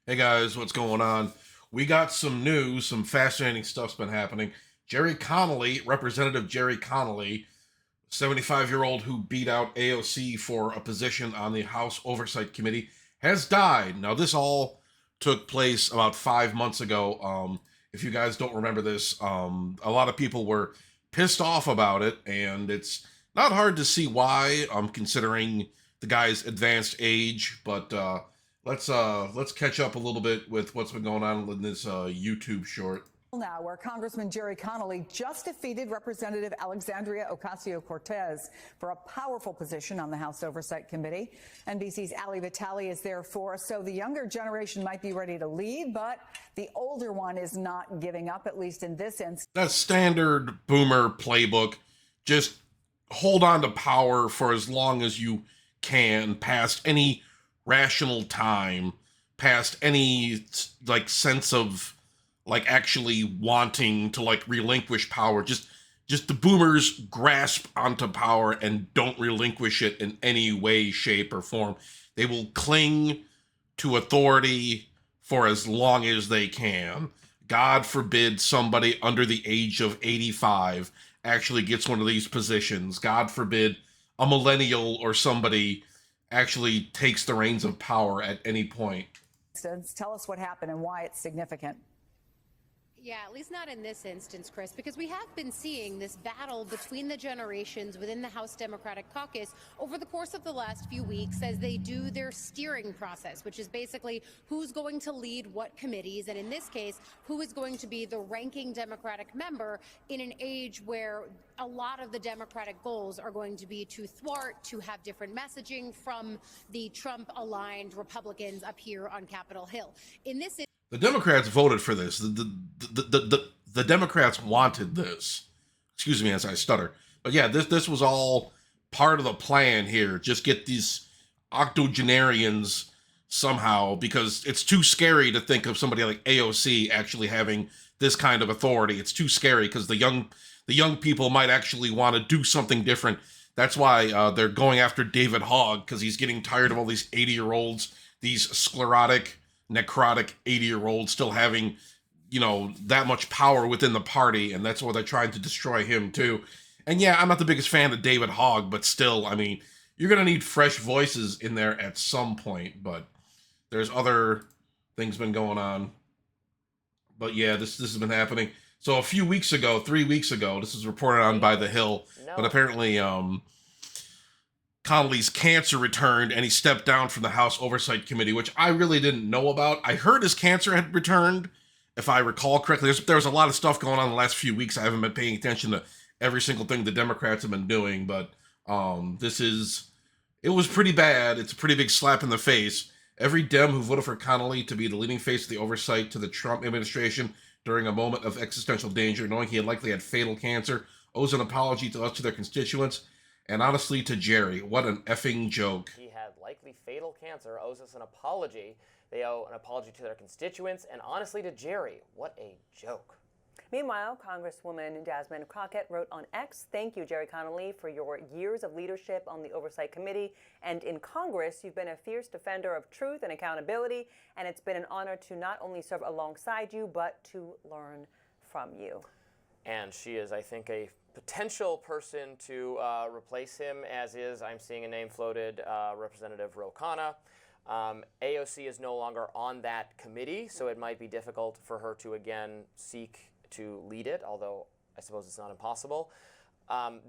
Hey guys, what's going on? We got some news, some fascinating stuff's been happening. Gerry Connolly, Representative Gerry Connolly, 75-year-old who beat out AOC for a position on the House Oversight Committee, has died. Now, this all took place about 5 months ago. If you guys don't remember this, a lot of people were pissed off about it, and it's not hard to see why, considering the guy's advanced age. But let's catch up a little bit with what's been going on in this YouTube short. Now, where Congressman Gerry Connolly just defeated Representative Alexandria Ocasio-Cortez for a powerful position on the House Oversight Committee. NBC's Ali Vitale is there for us. So the younger generation might be ready to leave, but the older one is not giving up, at least in this instance. That standard boomer playbook. Just hold on to power for as long as you can, past any rational time, past any sense of actually wanting to relinquish power. Just the boomers grasp onto power and don't relinquish it in any way, shape, or form. They will cling to authority for as long as they can. God forbid somebody under the age of 85 actually gets one of these positions. God forbid a millennial or somebody actually takes the reins of power at any point. Tell us what happened and why it's significant. Yeah, at least not in this instance, Chris, because we have been seeing this battle between the generations within the House Democratic Caucus over the course of the last few weeks as they do their steering process, which is basically who's going to lead what committees, and in this case, who is going to be the ranking Democratic member in an age where a lot of the Democratic goals are going to be to thwart, to have different messaging from the Trump-aligned Republicans up here on Capitol Hill. In this The Democrats voted for this. The Democrats wanted this. Excuse me as I stutter. But yeah, this was all part of the plan here. Just get these octogenarians somehow, because it's too scary to think of somebody like AOC actually having this kind of authority. It's too scary because the young people might actually want to do something different. That's why they're going after David Hogg, because he's getting tired of all these 80-year-olds, these sclerotic, necrotic 80-year-olds still having, that much power within the party, and that's why they're trying to destroy him too. And yeah, I'm not the biggest fan of David Hogg, but still, I mean, you're gonna need fresh voices in there at some point. But there's other things been going on. But yeah, this has been happening. So a few weeks ago, 3 weeks ago, this was reported on by The Hill, but apparently Connolly's cancer returned and he stepped down from the House Oversight Committee, which I really didn't know about. I heard his cancer had returned, if I recall correctly. There was a lot of stuff going on in the last few weeks. I haven't been paying attention to every single thing the Democrats have been doing, but it was pretty bad. It's a pretty big slap in the face. Every Dem who voted for Connolly to be the leading face of the oversight to the Trump administration during a moment of existential danger, knowing he had likely had fatal cancer, owes an apology to us, to their constituents, and honestly to Gerry. What an effing joke. He had likely fatal cancer, owes us an apology. They owe an apology to their constituents, and honestly to Gerry. What a joke. Meanwhile, Congresswoman Jasmine Crockett wrote on X, "Thank you, Gerry Connolly, for your years of leadership on the Oversight Committee and in Congress. You've been a fierce defender of truth and accountability, and it's been an honor to not only serve alongside you, but to learn from you." And she is, I think, a potential person to replace him, as is, I'm seeing a name floated, Representative Ro Khanna. AOC is no longer on that committee, so it might be difficult for her to again seek to lead it, although I suppose it's not impossible.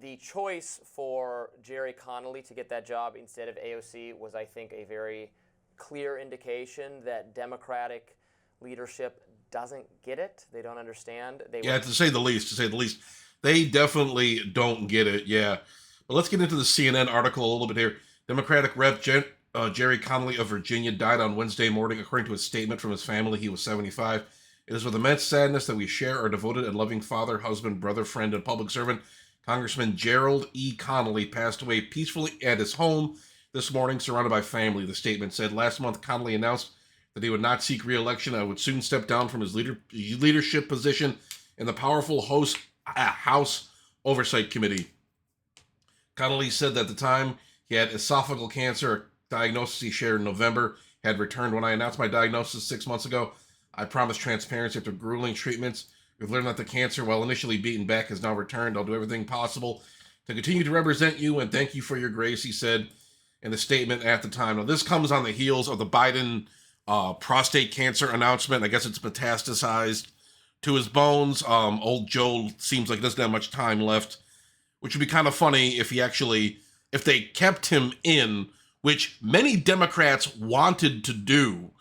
The choice for Gerry Connolly to get that job instead of AOC was, I think, a very clear indication that Democratic leadership doesn't get it. They don't understand. To say the least. They definitely don't get it, yeah. But let's get into the CNN article a little bit here. Democratic Rep. Gerry Connolly of Virginia died on Wednesday morning. According to a statement from his family, he was 75. It is with immense sadness that we share our devoted and loving father, husband, brother, friend, and public servant. Congressman Gerald E. Connolly passed away peacefully at his home this morning, surrounded by family. The statement said last month Connolly announced that he would not seek re-election and would soon step down from his leadership position in the powerful House Oversight Committee. Connolly said that at the time he had esophageal cancer, a diagnosis he shared in November. had returned. When I announced my diagnosis 6 months ago, I promised transparency after grueling treatments. We've learned that the cancer, while initially beaten back, has now returned. I'll do everything possible to continue to represent you and thank you for your grace, he said in a statement at the time. Now, this comes on the heels of the Biden prostate cancer announcement. I guess it's metastasized to his bones. Old Joe seems like he doesn't have much time left, which would be kind of funny if they kept him in, which many Democrats wanted to do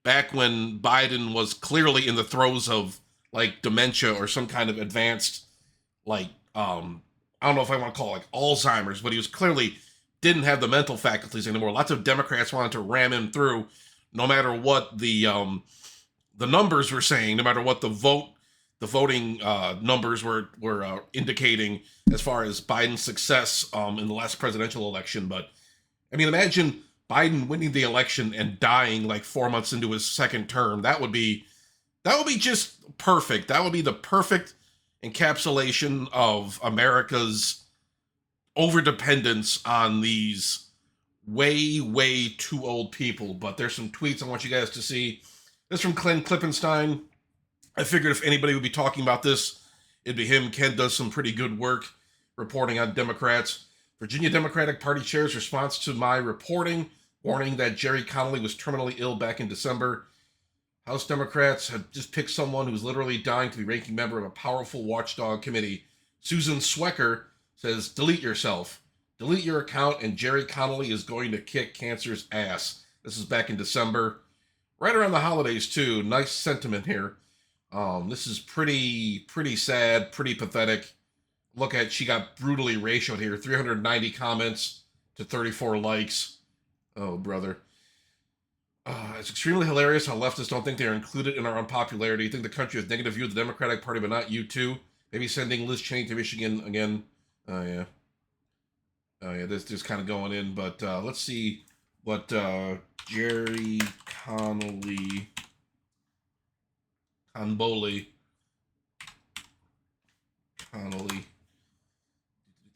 back when Biden was clearly in the throes of like dementia or some kind of advanced, like, I don't know if I want to call it like Alzheimer's, but he was clearly didn't have the mental faculties anymore. Lots of Democrats wanted to ram him through, no matter what the numbers were saying, no matter what the voting numbers were indicating as far as Biden's success in the last presidential election. But I mean, imagine Biden winning the election and dying like 4 months into his second term. That would be just perfect. That would be the perfect encapsulation of America's overdependence on these way too old people. But there's some tweets I want you guys to see. This from Ken Klippenstein. I figured if anybody would be talking about this, it'd be him. Ken does some pretty good work reporting on Democrats. Virginia Democratic Party Chair's response to my reporting, warning that Gerry Connolly was terminally ill back in December. House Democrats had just picked someone who's literally dying to be ranking member of a powerful watchdog committee. Susan Swecker says, delete yourself. Delete your account, and Gerry Connolly is going to kick cancer's ass. This is back in December. Right around the holidays, too. Nice sentiment here. This is pretty sad, pretty pathetic. Look at, she got brutally ratioed here. 390 comments to 34 likes. Oh, brother. It's extremely hilarious how leftists don't think they are included in our unpopularity. You think the country has negative view of the Democratic Party, but not you too. Maybe sending Liz Cheney to Michigan again. Oh, yeah. This just kind of going in. But let's see what Gerry Connolly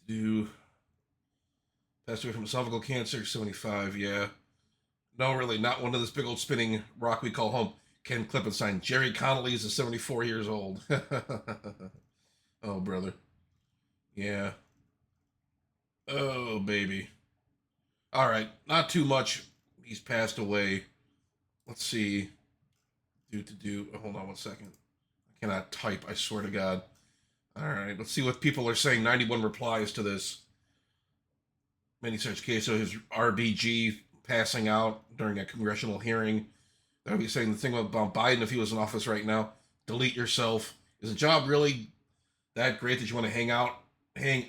do. Passed away from esophageal cancer, 75, yeah. No, really, not one of this big old spinning rock we call home. Ken Klippenstein. Gerry Connolly is 74 years old. Oh, brother. Yeah. Oh, baby. All right, not too much. He's passed away. Let's see. Hold on one second. I cannot type, I swear to God. All right, let's see what people are saying. 91 replies to this. Many such cases. So his RBG passing out during a congressional hearing. That would be saying the thing about Biden if he was in office right now. Delete yourself. Is the job really that great that you want to hang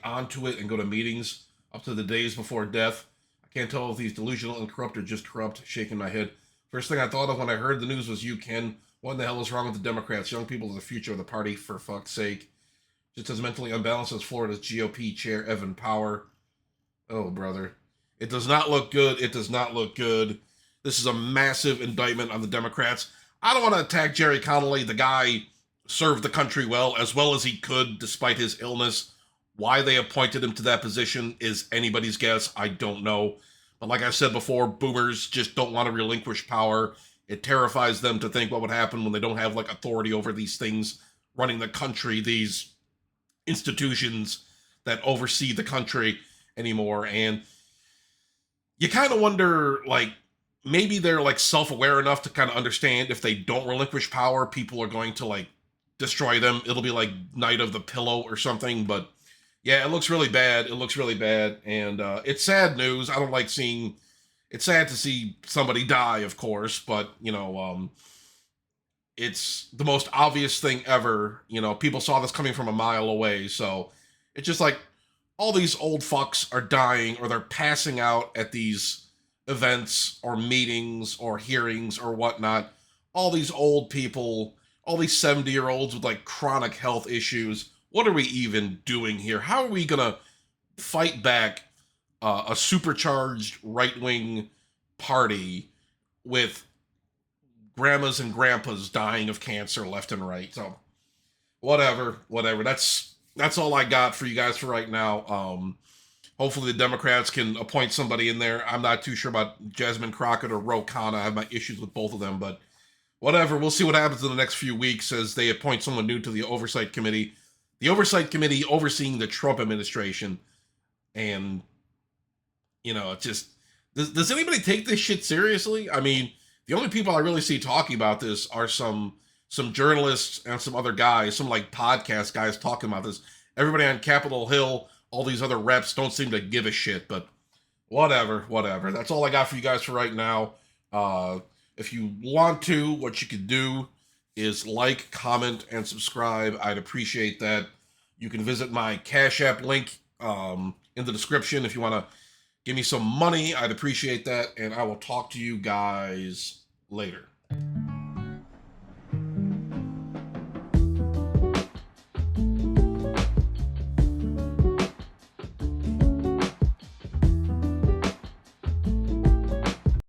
on to it and go to meetings up to the days before death? I can't tell if he's delusional and corrupt or just corrupt. Shaking my head. First thing I thought of when I heard the news was you, Ken. What in the hell is wrong with the Democrats? Young people are the future of the party, for fuck's sake. Just as mentally unbalanced as Florida's GOP chair, Evan Power. Oh, brother. It does not look good. It does not look good. This is a massive indictment on the Democrats. I don't want to attack Gerry Connolly. The guy served the country well as he could, despite his illness. Why they appointed him to that position is anybody's guess. I don't know. But like I said before, boomers just don't want to relinquish power. It terrifies them to think what would happen when they don't have like authority over these things running the country, these institutions that oversee the country anymore. And you kind of wonder, like, maybe they're like self-aware enough to kind of understand if they don't relinquish power, people are going to like destroy them. It'll be like Night of the Pillow or something. But yeah, it looks really bad. It looks really bad. And it's sad news. I don't like seeing, it's sad to see somebody die, of course, but you know, it's the most obvious thing ever. You know, people saw this coming from a mile away. So it's just like all these old fucks are dying or they're passing out at these events or meetings or hearings or whatnot. All these old people, all these 70-year-olds with like chronic health issues. What are we even doing here? How are we gonna fight back a supercharged right-wing party with grandmas and grandpas dying of cancer left and right? So whatever. That's all I got for you guys for right now. Hopefully the Democrats can appoint somebody in there. I'm not too sure about Jasmine Crockett or Ro Khanna. I have my issues with both of them, but whatever. We'll see what happens in the next few weeks as they appoint someone new to the Oversight Committee. The Oversight Committee overseeing the Trump administration. And, you know, it's just, does anybody take this shit seriously? I mean, the only people I really see talking about this are some journalists and some other guys, some like podcast guys talking about this. Everybody on Capitol Hill, all these other reps don't seem to give a shit, but whatever. That's all I got for you guys for right now. If you want to, what you could do is like, comment, and subscribe. I'd appreciate that. You can visit my Cash App link in the description if you want to give me some money. I'd appreciate that, and I will talk to you guys later.